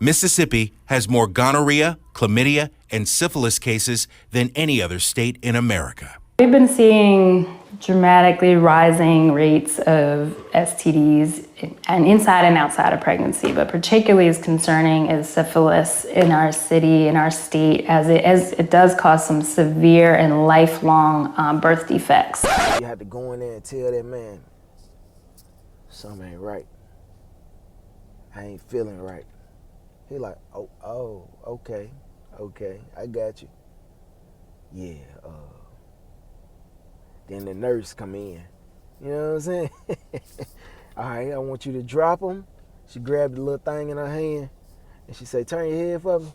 Mississippi has more gonorrhea, chlamydia, and syphilis cases than any other state in America. We've been seeing dramatically rising rates of STDs and inside and outside of pregnancy, but particularly as concerning is syphilis in our city, in our state, as it does cause some severe and lifelong birth defects. You have to go in there and tell that man, something ain't right. I ain't feeling right. He like, oh, okay, I got you. Yeah, then the nurse come in. You know what I'm saying? All right, I want you to drop him. She grabbed the little thing in her hand, and she say, turn your head for me.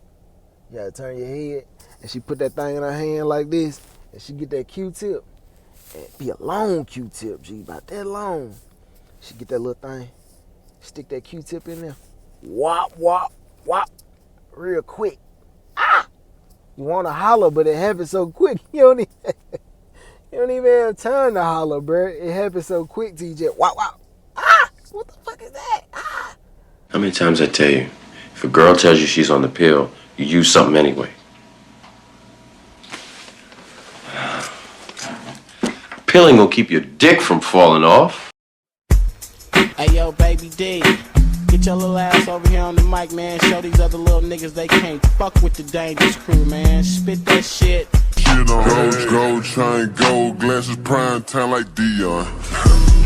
You gotta turn your head. And she put that thing in her hand like this, and she get that Q-tip. And be a long Q-tip, G, about that long. She get that little thing, stick that Q-tip in there. Wop, wop, wop, real quick. Ah! You want to holler, but it happens so quick. You don't even have time to holler, bro. It happens so quick till you just wop, wop. Ah! What the fuck is that? Ah! How many times I tell you, if a girl tells you she's on the pill, you use something anyway. Pilling will keep your dick from falling off. Hey, yo, baby D. Get your little ass over here on the mic, man. Show these other little niggas they can't fuck with the Dangerous Crew, man. Spit that shit. Shit on gold chain, gold glasses, prime time like Dion.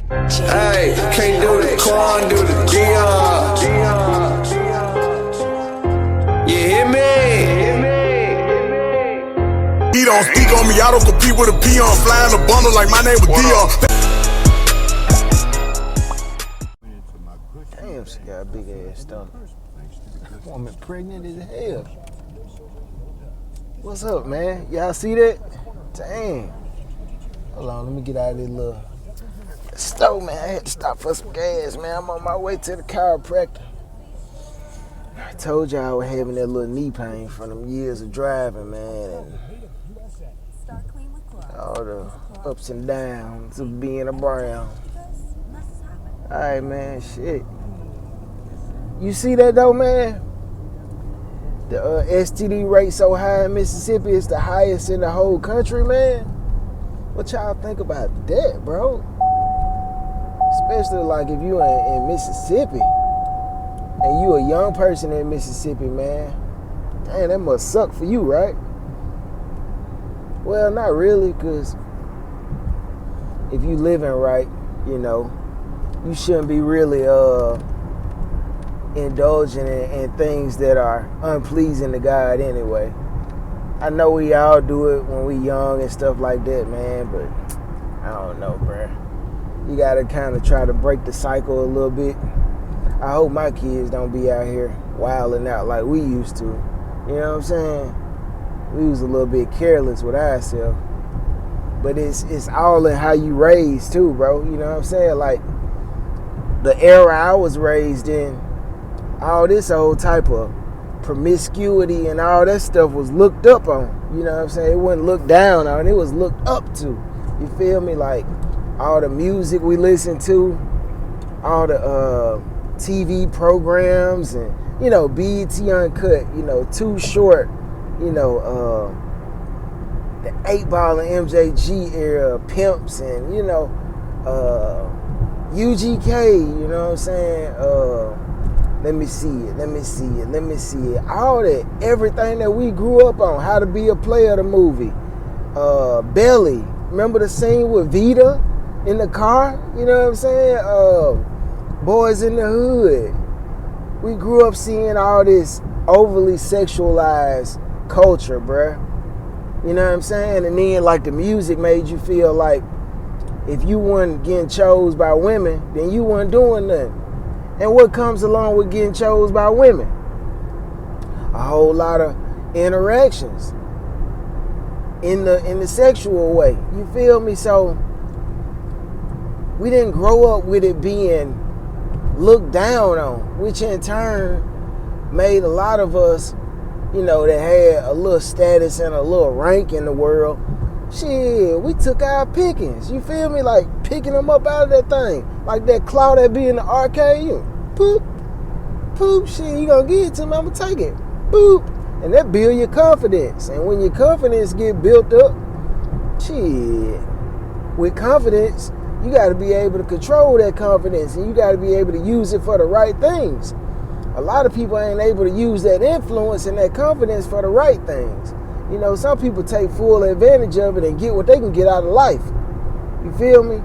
Hey, can't do the Quan, do the Dion. You hear me? He don't speak on me, I don't compete with a peon. Flying a bundle like my name was Dion. Damn, she got a big ass stomach. Woman pregnant as hell. What's up, man? Y'all see that? Damn. Hold on, let me get out of this little stove, man. I had to stop for some gas, man. I'm on my way to the chiropractor. I told y'all I was having that little knee pain from them years of driving, man, and all the ups and downs of being a brown. All right, man, shit. You see that though, man? The STD rate so high in Mississippi, it's the highest in the whole country, man. What y'all think about that, bro? Especially like if you in Mississippi and you a young person in Mississippi, man. Damn, that must suck for you, right? Well, not really, because if you living right, you know, you shouldn't be really indulging in things that are unpleasing to God anyway. I know we all do it when we young and stuff like that, man, but I don't know, bruh. You gotta kind of try to break the cycle a little bit. I hope my kids don't be out here wilding out like we used to. You know what I'm saying? We was a little bit careless with ourselves. But it's all in how you raised too, bro. You know what I'm saying? Like the era I was raised in, all this old type of promiscuity and all that stuff was looked up on. You know what I'm saying? It wasn't looked down on, it was looked up to. You feel me? Like all the music we listened to, all the TV programs, and, you know, BET Uncut, you know, Too Short, you know, the 8-Ball and MJG era, Pimps, and, you know, UGK, you know what I'm saying? Let me see it. All that, everything that we grew up on, How to Be a Player, the movie. Belly, remember the scene with Vita in the car? You know what I'm saying? Boys in the Hood. We grew up seeing all this overly sexualized culture, bruh. You know what I'm saying? And then like the music made you feel like if you weren't getting chose by women, then you weren't doing nothing. And what comes along with getting chose by women? A whole lot of interactions in the sexual way. You feel me? So we didn't grow up with it being looked down on, which in turn made a lot of us, you know, that had a little status and a little rank in the world, shit, we took our pickings. You feel me? Like picking them up out of that thing. Like that claw that be in the arcade. You poop, poop, shit, you gonna give it to me, I'm gonna take it. Boop. And that build your confidence. And when your confidence get built up, shit, with confidence, you gotta be able to control that confidence, and you gotta be able to use it for the right things. A lot of people ain't able to use that influence and that confidence for the right things. You know, some people take full advantage of it and get what they can get out of life. You feel me?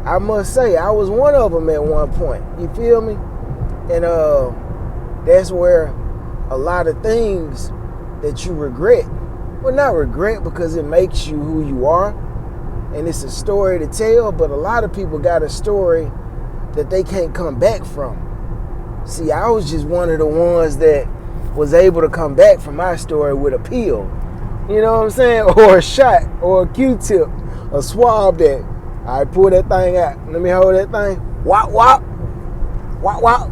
I must say, I was one of them at one point. You feel me? And that's where a lot of things that you regret, well, not regret because it makes you who you are, and it's a story to tell, but a lot of people got a story that they can't come back from. See, I was just one of the ones that was able to come back from my story with a pill. You know what I'm saying? Or a shot, or a Q-tip, a swab that, I pull that thing out. Let me hold that thing. Wop, wop. Wop, wop.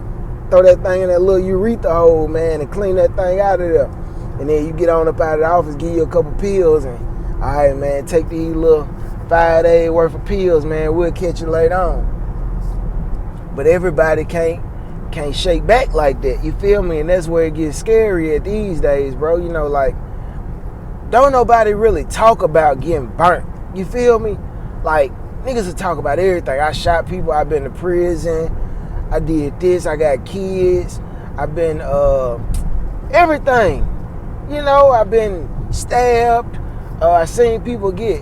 Throw that thing in that little urethra hole, man, and clean that thing out of there. And then you get on up out of the office, give you a couple pills, and all right, man, take these little 5 days worth of pills, man. We'll catch you later on. But everybody can't shake back like that. You feel me? And that's where it gets scary at these days, bro. You know, like, don't nobody really talk about getting burnt. You feel me? Like, niggas will talk about everything. I shot people. I've been to prison. I did this. I got kids. I've been everything. You know, I've been stabbed. I seen people get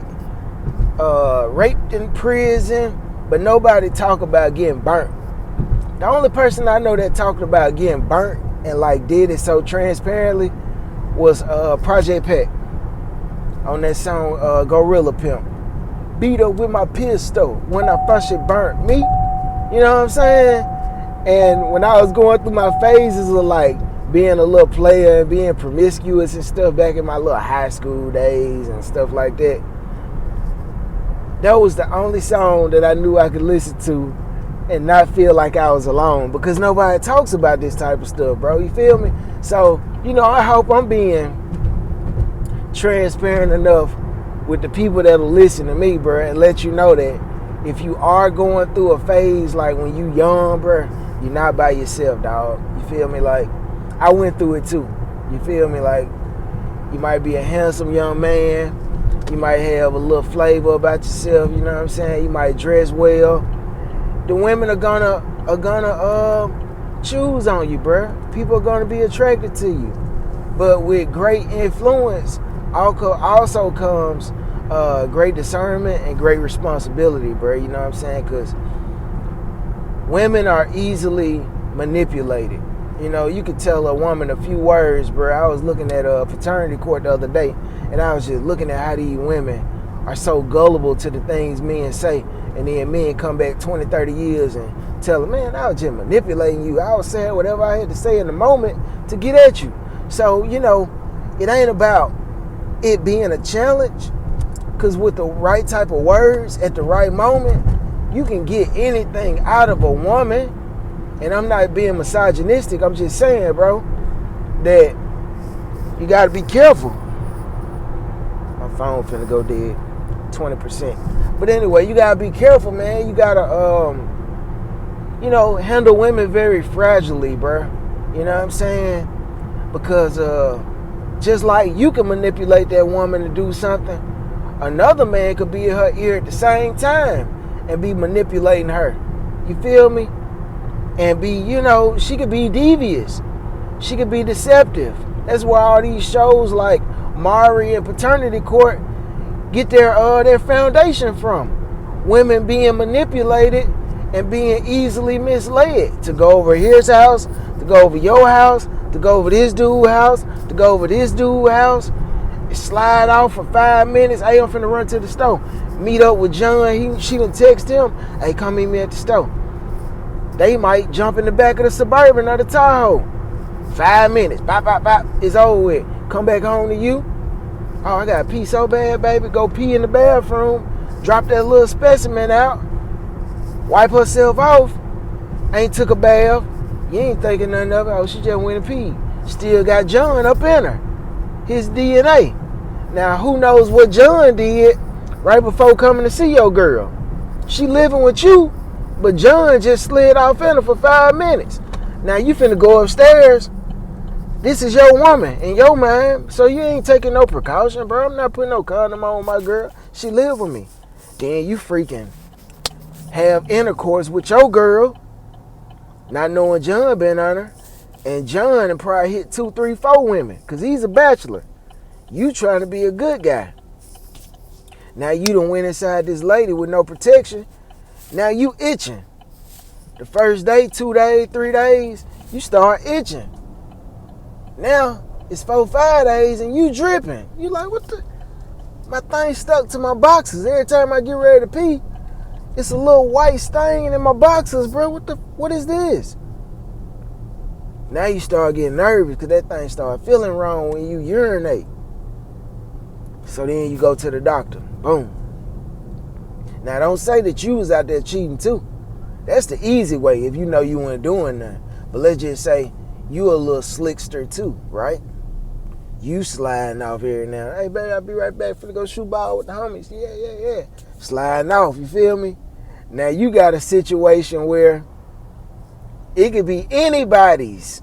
raped in prison, but nobody talk about getting burnt. The only person I know that talked about getting burnt and like did it so transparently was Project Pat on that song Gorilla Pimp. Beat up with my pistol when I first it burnt me. You know what I'm saying? And when I was going through my phases of like being a little player and being promiscuous and stuff back in my little high school days and stuff like that, that was the only song that I knew I could listen to and not feel like I was alone, because nobody talks about this type of stuff, bro. You feel me? So, you know, I hope I'm being transparent enough with the people that'll listen to me, bro, and let you know that if you are going through a phase like when you young, bro, you're not by yourself, dog. You feel me? Like, I went through it too. You feel me? Like, you might be a handsome young man. You might have a little flavor about yourself, you know what I'm saying? You might dress well. The women are gonna choose on you, bruh. People are gonna be attracted to you. But with great influence also comes great discernment and great responsibility, bruh. You know what I'm saying? Because women are easily manipulated. You know, you could tell a woman a few words, bruh. I was looking at a paternity court the other day, and I was just looking at how these women are so gullible to the things men say. And then men come back 20, 30 years and tell them, man, I was just manipulating you. I was saying whatever I had to say in the moment to get at you. So, you know, it ain't about it being a challenge, because with the right type of words at the right moment, you can get anything out of a woman. And I'm not being misogynistic. I'm just saying, bro, that you got to be careful. My phone finna go dead. 20%. But anyway, you gotta be careful, man. You gotta, you know, handle women very fragilely, bro. You know what I'm saying? Because just like you can manipulate that woman to do something, another man could be in her ear at the same time and be manipulating her. You feel me? And be, you know, she could be devious. She could be deceptive. That's why all these shows like Maury and Paternity Court get their foundation from. Women being manipulated and being easily misled to go over his house, to go over your house, to go over this dude's house, to go over this dude's house, slide off for 5 minutes. Hey, I'm finna run to the store. Meet up with John. She done text him, hey, come meet me at the store. They might jump in the back of the Suburban or the Tahoe. 5 minutes, bop, bop, bop, it's over with. Come back home to you. Oh, I gotta pee so bad, baby. Go pee in the bathroom. Drop that little specimen out. Wipe herself off. Ain't took a bath. You ain't thinking nothing of it. Oh, she just went and peed. Still got John up in her. His DNA. Now, who knows what John did right before coming to see your girl? She living with you, but John just slid off in her for 5 minutes. Now you finna go upstairs. This is your woman in your mind, so you ain't taking no precaution, bro. I'm not putting no condom on my girl. She live with me. Then you freaking have intercourse with your girl, not knowing John been on her, and John and probably hit 2, 3, 4 women, cause he's a bachelor. You trying to be a good guy. Now you done went inside this lady with no protection. Now you itching. The first day, 2 days, 3 days, you start itching. Now it's 4, 5 days and you dripping. You like, what the? My thing stuck to my boxers. Every time I get ready to pee, it's a little white stain in my boxers, bro. What is this? Now you start getting nervous because that thing start feeling wrong when you urinate. So then you go to the doctor. Boom. Now don't say that you was out there cheating too. That's the easy way if you know you weren't doing nothing. But let's just say you a little slickster too, right? You sliding off here now. Hey, baby, I'll be right back. Finna go shoot ball with the homies. Yeah. Sliding off, you feel me? Now you got a situation where it could be anybody's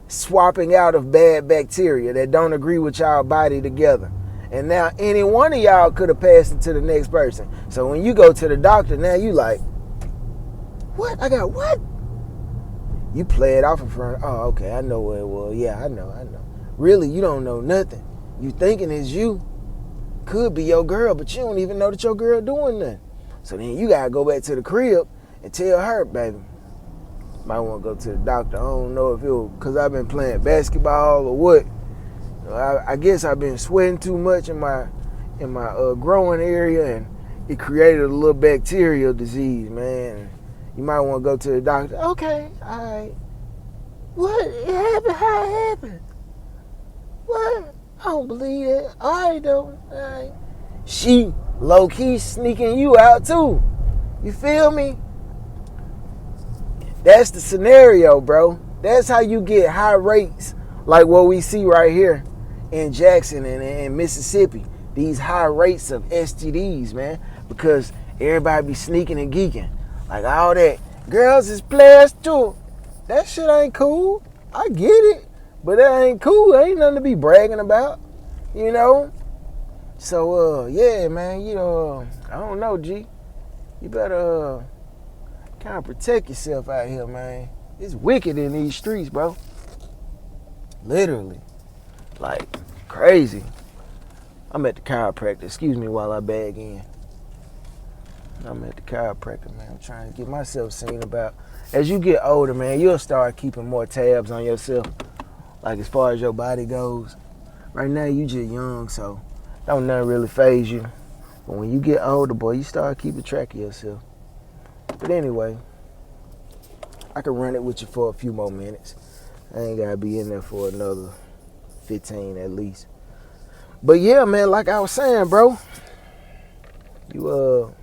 swapping out of bad bacteria that don't agree with y'all body together. And now any one of y'all could have passed it to the next person. So when you go to the doctor, now you like, what? I got what? You play it off in front. Oh, okay, I know what it was. Yeah, I know. Really, you don't know nothing. You thinking it's you. Could be your girl, but you don't even know that your girl doing nothing. So then you gotta go back to the crib and tell her, baby, might want to go to the doctor. I don't know if it was because I've been playing basketball or what. I guess I've been sweating too much in my growing area, and it created a little bacterial disease, man. You might want to go to the doctor. Okay, all right. What? It happened? How it happened? What? I don't believe it. All right, though. All right. She low-key sneaking you out, too. You feel me? That's the scenario, bro. That's how you get high rates like what we see right here in Jackson and in Mississippi. These high rates of STDs, man, because everybody be sneaking and geeking. Like all that. Girls is players too. That shit ain't cool. I get it. But that ain't cool. Ain't nothing to be bragging about. You know? So, yeah, man, I don't know, G. You better kind of protect yourself out here, man. It's wicked in these streets, bro. Literally. Like, crazy. I'm at the chiropractor. Excuse me while I bag in. I'm at the chiropractor, man. I'm trying to get myself seen about. As you get older, man, you'll start keeping more tabs on yourself. Like as far as your body goes. Right now, you just young, so don't nothing really phase you. But when you get older, boy, you start keeping track of yourself. But anyway, I can run it with you for a few more minutes. I ain't gotta be in there for another 15 at least. But yeah, man, like I was saying, bro, you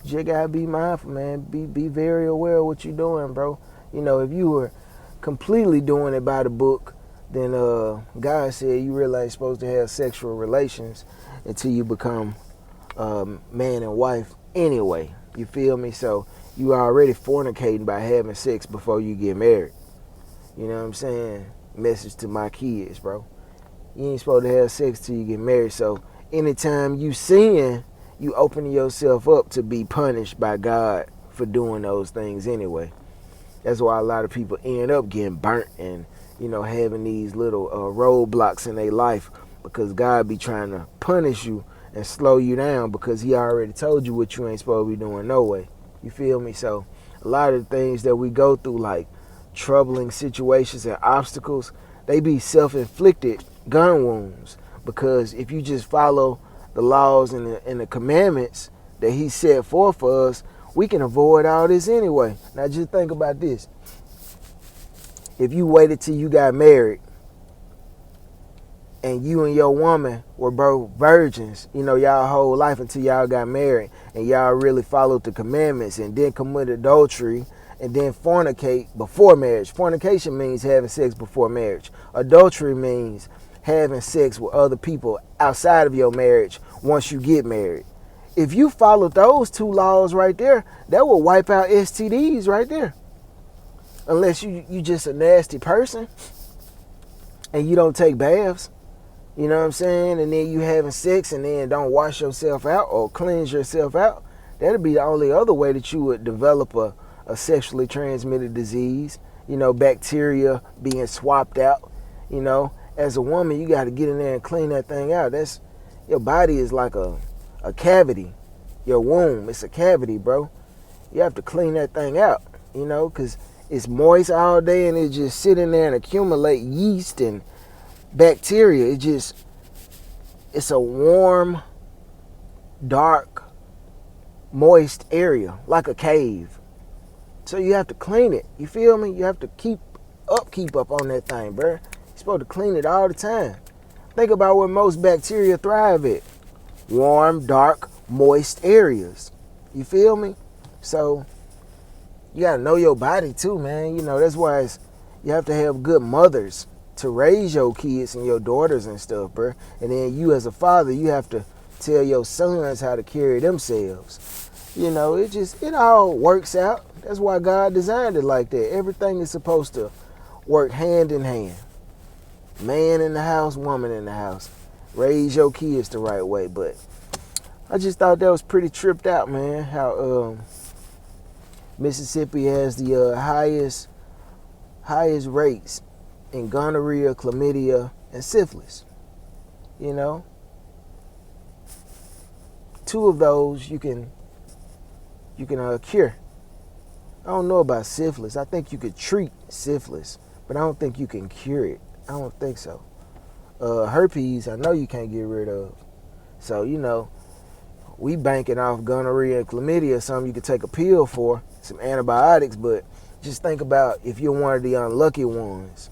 just gotta be mindful, man. Be very aware of what you're doing, bro. You know, if you were completely doing it by the book, then God said you really ain't supposed to have sexual relations until you become man and wife anyway. You feel me? So you already fornicating by having sex before you get married. You know what I'm saying? Message to my kids, bro. You ain't supposed to have sex till you get married. So anytime you sin, you opening yourself up to be punished by God for doing those things anyway. That's why a lot of people end up getting burnt and, having these little roadblocks in their life, because God be trying to punish you and slow you down because he already told you what you ain't supposed to be doing no way. You feel me? So a lot of the things that we go through, like troubling situations and obstacles, they be self-inflicted gun wounds, because if you just follow the laws and the commandments that he set forth for us, we can avoid all this anyway. Now just think about this. If you waited till you got married and you and your woman were both virgins, y'all whole life until y'all got married, and y'all really followed the commandments and then commit adultery and then fornicate before marriage. Fornication means having sex before marriage. Adultery means having sex with other people outside of your marriage once you get married. If you follow those two laws right there, that will wipe out STDs right there. unless you just a nasty person and you don't take baths. You know what I'm saying? And then you having sex and then don't wash yourself out or cleanse yourself out. That'd be the only other way that you would develop a sexually transmitted disease. You know, bacteria being swapped out. You know, as a woman, you got to get in there and clean that thing out. Your body is like a cavity. Your womb, it's a cavity, bro. You have to clean that thing out, you know, because it's moist all day and it just sit in there and accumulate yeast and bacteria. It's a warm, dark, moist area, like a cave. So you have to clean it. You feel me? You have to keep up on that thing, bro. You're supposed to clean it all the time. Think about where most bacteria thrive at. Warm, dark, moist areas. You feel me? So you gotta know your body too, man. You know, that's why you have to have good mothers to raise your kids and your daughters and stuff, bro. And then you as a father, you have to tell your sons how to carry themselves. You know, it all works out. That's why God designed it like that. Everything is supposed to work hand in hand. Man in the house, woman in the house. Raise your kids the right way. But I just thought that was pretty tripped out, man. How Mississippi has the highest rates in gonorrhea, chlamydia, and syphilis. You know, 2 of those you can cure. I don't know about syphilis. I think you could treat syphilis, but I don't think you can cure it. I don't think so. Herpes, I know you can't get rid of. So, you know, we banking off gonorrhea and chlamydia, something you could take a pill for, some antibiotics, but just think about if you're one of the unlucky ones,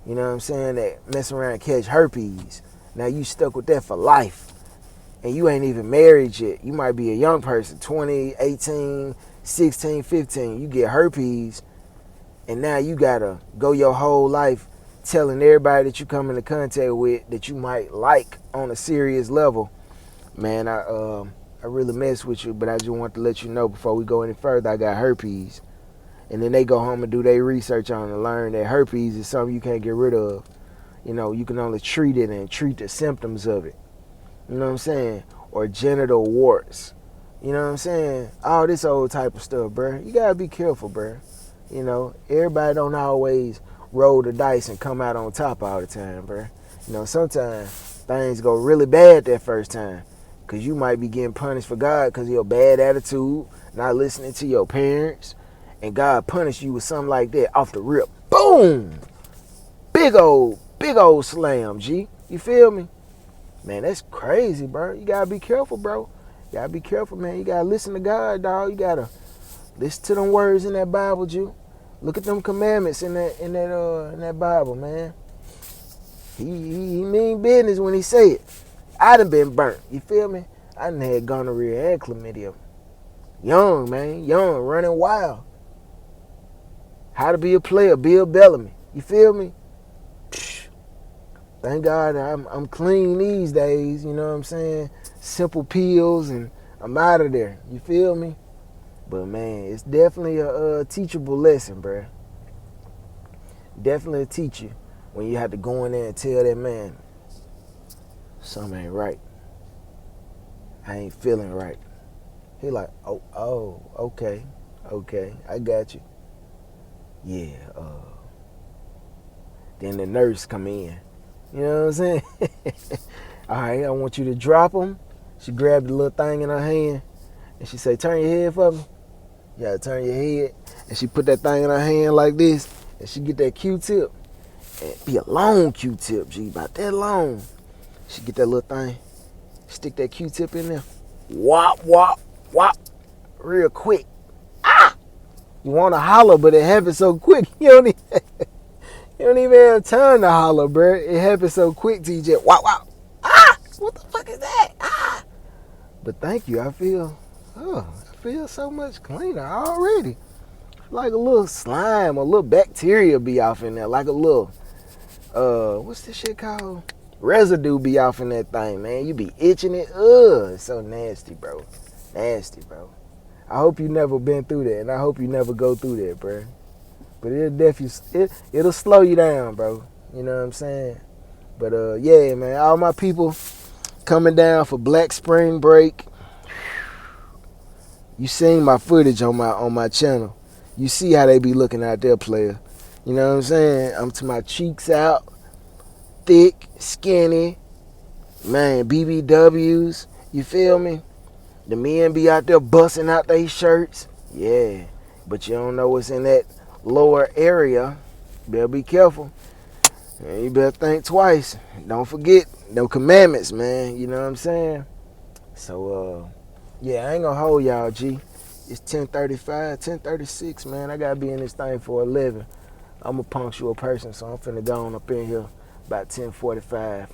you know what I'm saying, that mess around and catch herpes. Now you stuck with that for life, and you ain't even married yet. You might be a young person, 20, 18, 16, 15. You get herpes, and now you gotta go your whole life telling everybody that you come into contact with that you might like on a serious level. Man, I really mess with you, but I just want to let you know before we go any further, I got herpes. And then they go home and do their research on it and learn that herpes is something you can't get rid of. You know, you can only treat it and treat the symptoms of it. You know what I'm saying? Or genital warts. You know what I'm saying? All this old type of stuff, bruh. You gotta be careful, bruh. You know, everybody don't always roll the dice and come out on top all the time, bruh. You know, sometimes things go really bad that first time. Because you might be getting punished for God because of your bad attitude, not listening to your parents, and God punish you with something like that off the rip. Boom! Big old slam, G. You feel me? Man, that's crazy, bro. You gotta be careful, bro. You gotta be careful, man. You gotta listen to God, dog. You gotta listen to them words in that Bible, Jew. Look at them commandments in that Bible, man. He mean business when he say it. I done been burnt. You feel me? I done had gonorrhea and chlamydia. Young, man. Young, running wild. How to be a player, Bill Bellamy. You feel me? Psh, thank God I'm clean these days, you know what I'm saying? Simple pills and I'm out of there. You feel me? But man, it's definitely a teachable lesson, bruh. Definitely a teacher when you have to go in there and tell that man, something ain't right. I ain't feeling right. He like, oh, okay, I got you. Yeah, then the nurse come in. You know what I'm saying? All right, I want you to drop him. She grabbed the little thing in her hand, and she say, turn your head for me. You gotta turn your head. And she put that thing in her hand like this, and she get that Q-tip. And be a long Q-tip, G, about that long. She get that little thing, stick that Q-tip in there. Wop, wop, wop. Real quick. Ah! You want to holler, but it happens so quick. You don't even have time to holler, bro. It happens so quick to you just wop, wop. Ah! What the fuck is that? Ah! But thank you. I feel so much cleaner already. Like a little slime, a little bacteria be off in there. Like a little, what's this shit called? Residue be off in that thing, man. You be itching it. It's so nasty, bro. Nasty, bro. I hope you never been through that, and I hope you never go through that, bro. But it'll slow you down, bro. You know what I'm saying? But yeah, man, all my people coming down for Black Spring Break. You seen my footage on my channel. You see how they be looking out there, player. You know what I'm saying? I'm to my cheeks out, thick, skinny, man, BBWs. You feel me? The men be out there busting out their shirts. Yeah, but you don't know what's in that lower area. Better be careful. And you better think twice. Don't forget them commandments, man. You know what I'm saying? So, yeah, I ain't gonna hold y'all, G. It's 10:35, 10:36, man. I gotta be in this thing for 11. I'm a punctual person, so I'm finna go on up in here about 10:45.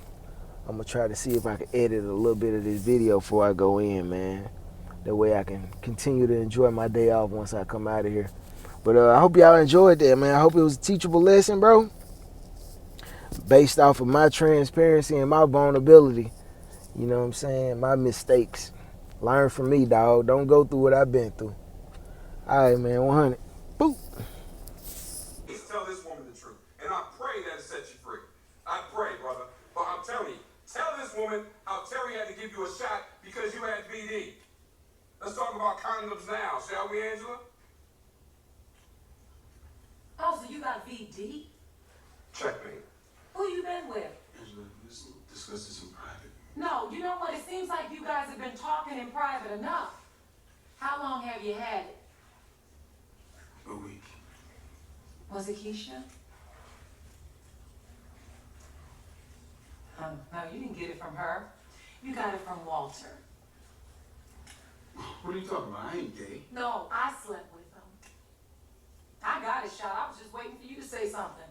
I'm gonna try to see if I can edit a little bit of this video before I go in, man. That way I can continue to enjoy my day off once I come out of here. But I hope y'all enjoyed that, man. I hope it was a teachable lesson, bro. Based off of my transparency and my vulnerability. You know what I'm saying? My mistakes. Learn from me, dog. Don't go through what I've been through. All right, man. 100. Boop. Tell this woman the truth, and I pray that it sets you free. I pray, brother. But I'm telling you, tell this woman how Terry had to give you a shot because you had VD. Let's talk about condoms now, shall we, Angela? Oh, so you got VD? Checkmate. Who you been with? Angela, let's discuss this in private. No, you know what? It seems like you guys have been talking in private enough. How long have you had it? A week. Was it Keisha? No, you didn't get it from her. You got it from Walter. What are you talking about? I ain't gay. No, I slept with him. I got a shot. I was just waiting for you to say something.